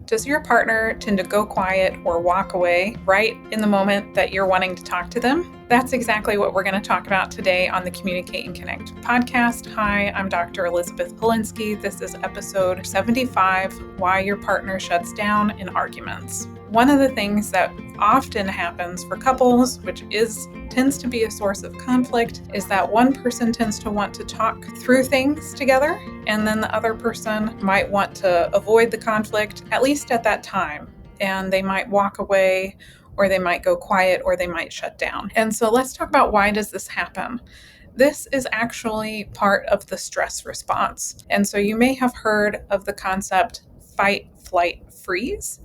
Does your partner tend to go quiet or walk away right in the moment that you're wanting to talk to them? That's exactly what we're going to talk about today on the Communicate and Connect podcast. Hi, I'm Dr. Elizabeth Polinsky. This is episode 75, Why Your Partner Shuts Down in Arguments. One of the things that often happens for couples, which tends to be a source of conflict, is that one person tends to want to talk through things together, and then the other person might want to avoid the conflict, at least at that time. And they might walk away, or they might go quiet, or they might shut down. And so let's talk about, why does this happen? This is actually part of the stress response. And so you may have heard of the concept fight, flight, freeze.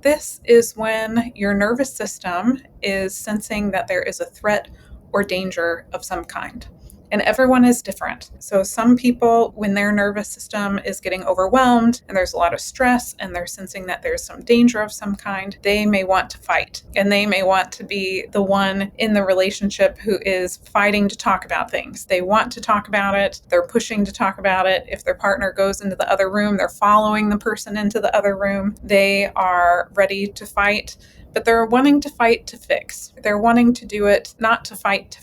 This is when your nervous system is sensing that there is a threat or danger of some kind. And everyone is different. So some people, when their nervous system is getting overwhelmed and there's a lot of stress and they're sensing that there's some danger of some kind, they may want to fight. And they may want to be the one in the relationship who is fighting to talk about things. They want to talk about it. They're pushing to talk about it. If their partner goes into the other room, they're following the person into the other room. They are ready to fight, but they're wanting to fight to fix. They're wanting to do it not to fight,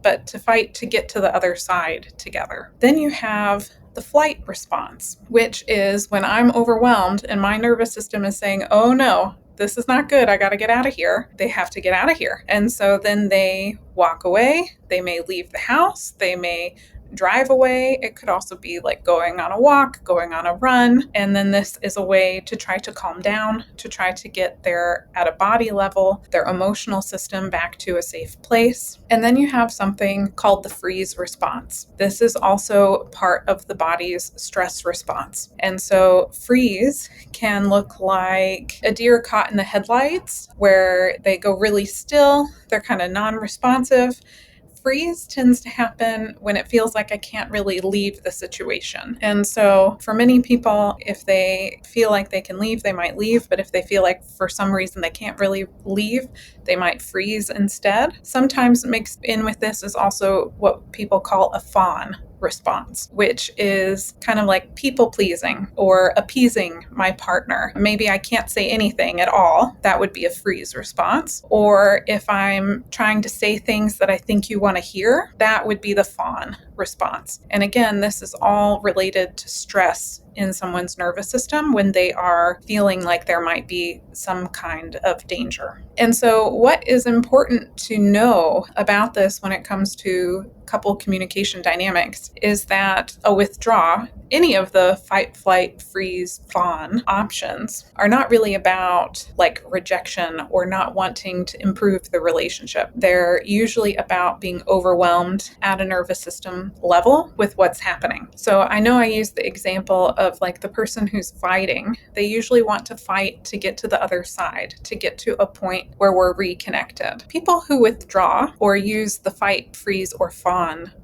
but to fight to get to the other side together. Then you have the flight response, which is when I'm overwhelmed and my nervous system is saying, oh no, this is not good. I got to get out of here. They have to get out of here. And so then they walk away. They may leave the house. They may drive away. It could also be like going on a walk, going on a run. And then this is a way to try to calm down, to try to get at a body level, their emotional system back to a safe place. And then you have something called the freeze response. This is also part of the body's stress response. And so freeze can look like a deer caught in the headlights, where they go really still. They're kind of non-responsive. Freeze tends to happen when it feels like I can't really leave the situation. And so for many people, if they feel like they can leave, they might leave. But if they feel like for some reason they can't really leave, they might freeze instead. Sometimes mixed in with this is also what people call a fawn response, which is kind of like people pleasing or appeasing my partner. Maybe I can't say anything at all. That would be a freeze response. Or if I'm trying to say things that I think you want to hear, that would be the fawn response. And again, this is all related to stress in someone's nervous system when they are feeling like there might be some kind of danger. And so what is important to know about this when it comes to couple communication dynamics is that a withdraw, any of the fight, flight, freeze, fawn options are not really about like rejection or not wanting to improve the relationship. They're usually about being overwhelmed at a nervous system level with what's happening. So I know I used the example of like the person who's fighting. They usually want to fight to get to the other side, to get to a point where we're reconnected. People who withdraw or use the fight, freeze, or fawn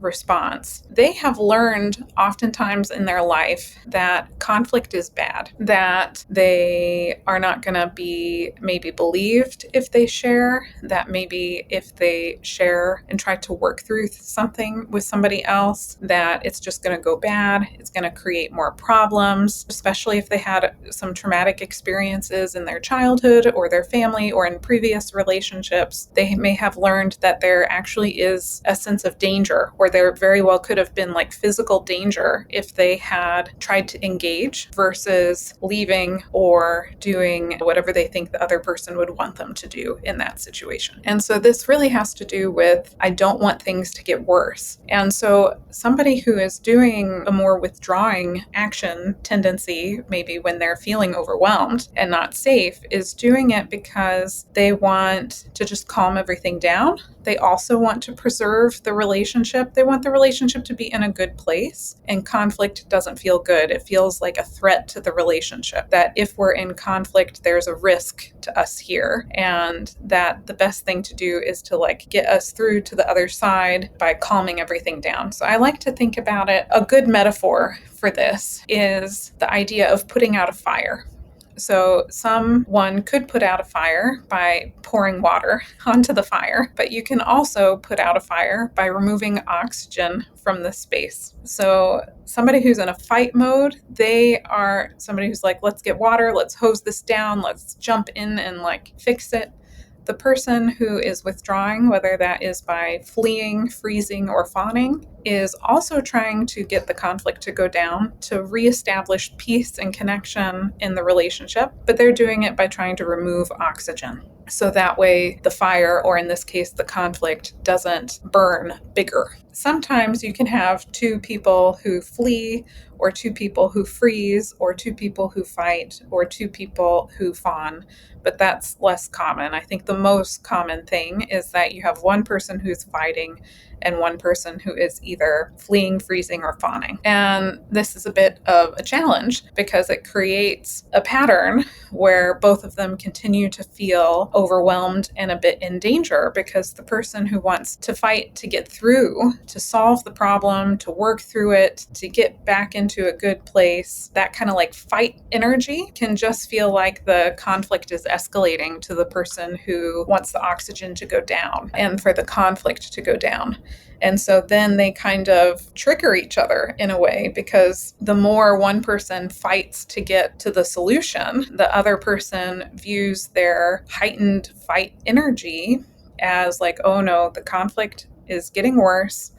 response, they have learned oftentimes in their life that conflict is bad, that they are not going to be maybe believed if they share, that maybe if they share and try to work through something with somebody else, that it's just going to go bad. It's going to create more problems, especially if they had some traumatic experiences in their childhood or their family or in previous relationships. They may have learned that there actually is a sense of danger, or there very well could have been like physical danger if they had tried to engage versus leaving or doing whatever they think the other person would want them to do in that situation. And so this really has to do with, I don't want things to get worse. And so somebody who is doing a more withdrawing action tendency, maybe when they're feeling overwhelmed and not safe, is doing it because they want to just calm everything down. They also want to preserve the relationship. They want the relationship to be in a good place, and conflict doesn't feel good. It feels like a threat to the relationship, that if we're in conflict, there's a risk to us here, and that the best thing to do is to like get us through to the other side by calming everything down. So I like to think about it. A good metaphor for this is the idea of putting out a fire. So someone could put out a fire by pouring water onto the fire, but you can also put out a fire by removing oxygen from the space. So somebody who's in a fight mode, they are somebody who's like, let's get water, let's hose this down, let's jump in and like fix it. The person who is withdrawing, whether that is by fleeing, freezing, or fawning, is also trying to get the conflict to go down to reestablish peace and connection in the relationship, but they're doing it by trying to remove oxygen. So that way the fire, or in this case, the conflict, doesn't burn bigger. Sometimes you can have two people who flee, or two people who freeze, or two people who fight, or two people who fawn, but that's less common. I think the most common thing is that you have one person who's fighting and one person who is either fleeing, freezing, or fawning. And this is a bit of a challenge because it creates a pattern where both of them continue to feel overwhelmed and a bit in danger, because the person who wants to fight to get through, to solve the problem, to work through it, to get back into a good place, that kind of like fight energy can just feel like the conflict is escalating to the person who wants the oxygen to go down and for the conflict to go down. And so then they kind of trigger each other in a way, because the more one person fights to get to the solution, the other person views their heightened fight energy as like, oh no, the conflict is getting worse.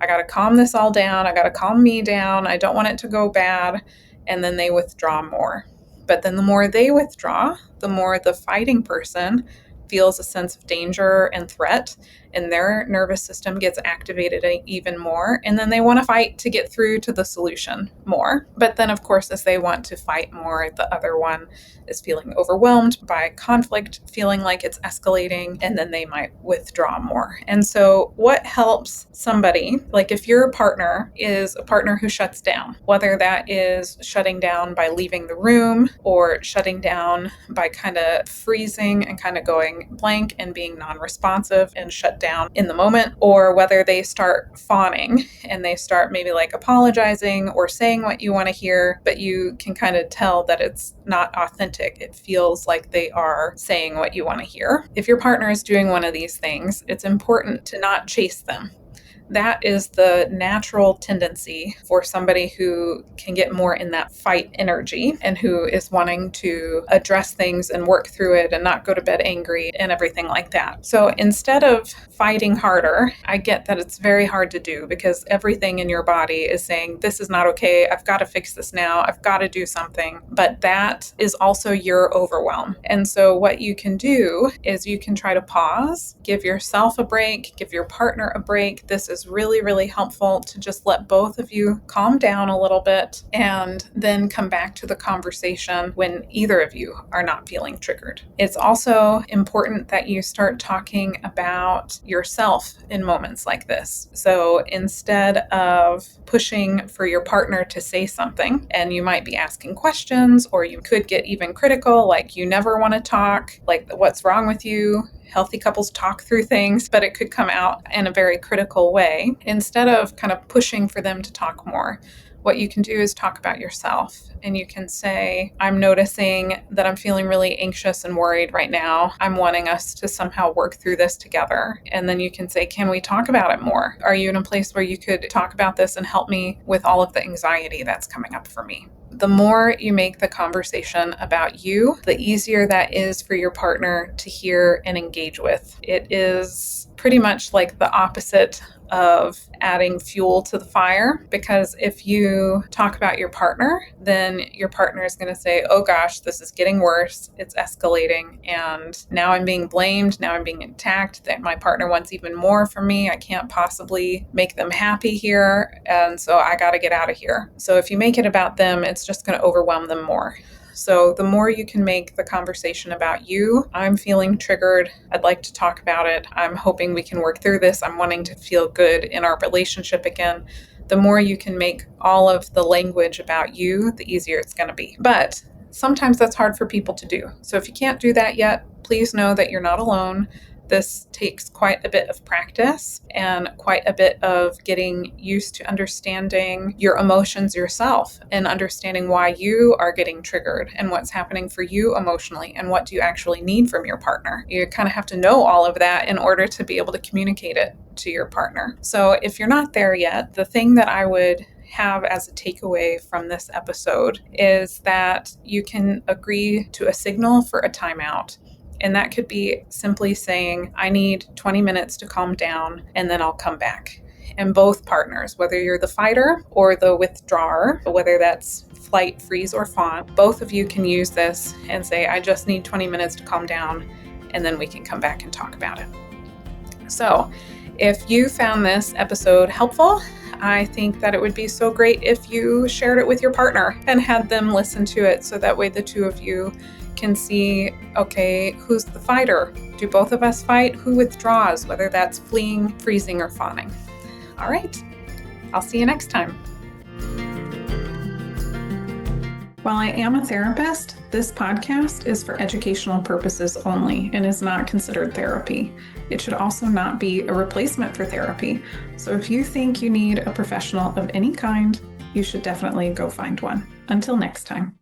I got to calm this all down. I got to calm me down. I don't want it to go bad. And then they withdraw more. But then the more they withdraw, the more the fighting person feels a sense of danger and threat, and their nervous system gets activated even more. And then they want to fight to get through to the solution more. But then, of course, as they want to fight more, the other one is feeling overwhelmed by conflict, feeling like it's escalating, and then they might withdraw more. And so what helps somebody, like if your partner is a partner who shuts down, whether that is shutting down by leaving the room or shutting down by kind of freezing and kind of going blank and being non-responsive and shut down in the moment, or whether they start fawning and they start maybe like apologizing or saying what you want to hear, but you can kind of tell that it's not authentic. It feels like they are saying what you want to hear. If your partner is doing one of these things, it's important to not chase them. That is the natural tendency for somebody who can get more in that fight energy and who is wanting to address things and work through it and not go to bed angry and everything like that. So instead of fighting harder, I get that it's very hard to do because everything in your body is saying, this is not okay. I've got to fix this now. I've got to do something. But that is also your overwhelm. And so what you can do is you can try to pause, give yourself a break, give your partner a break. This is really, really helpful to just let both of you calm down a little bit and then come back to the conversation when either of you are not feeling triggered. It's also important that you start talking about yourself in moments like this. So instead of pushing for your partner to say something, and you might be asking questions, or you could get even critical, like you never want to talk, like what's wrong with you? Healthy couples talk through things, but it could come out in a very critical way. Instead of kind of pushing for them to talk more, what you can do is talk about yourself. And you can say, I'm noticing that I'm feeling really anxious and worried right now. I'm wanting us to somehow work through this together. And then you can say, can we talk about it more? Are you in a place where you could talk about this and help me with all of the anxiety that's coming up for me? The more you make the conversation about you, the easier that is for your partner to hear and engage with. It is pretty much like the opposite of adding fuel to the fire, because if you talk about your partner, then your partner is going to say, oh gosh, this is getting worse. It's escalating. And now I'm being blamed. Now I'm being attacked. That my partner wants even more from me. I can't possibly make them happy here. And so I got to get out of here. So if you make it about them, it's just going to overwhelm them more. So the more you can make the conversation about you, I'm feeling triggered. I'd like to talk about it. I'm hoping we can work through this. I'm wanting to feel good in our relationship again. The more you can make all of the language about you, the easier it's going to be. But sometimes that's hard for people to do. So if you can't do that yet, please know that you're not alone. This takes quite a bit of practice and quite a bit of getting used to understanding your emotions yourself and understanding why you are getting triggered and what's happening for you emotionally and what do you actually need from your partner. You kind of have to know all of that in order to be able to communicate it to your partner. So if you're not there yet, the thing that I would have as a takeaway from this episode is that you can agree to a signal for a timeout. And that could be simply saying, I need 20 minutes to calm down and then I'll come back. And both partners, whether you're the fighter or the withdrawer, whether that's flight, freeze, or fawn, both of you can use this and say, I just need 20 minutes to calm down and then we can come back and talk about it. So if you found this episode helpful, I think that it would be so great if you shared it with your partner and had them listen to it so that way the two of you can see, okay, who's the fighter? Do both of us fight? Who withdraws, whether that's fleeing, freezing, or fawning? All right, I'll see you next time. While I am a therapist, this podcast is for educational purposes only and is not considered therapy. It should also not be a replacement for therapy. So if you think you need a professional of any kind, you should definitely go find one. Until next time.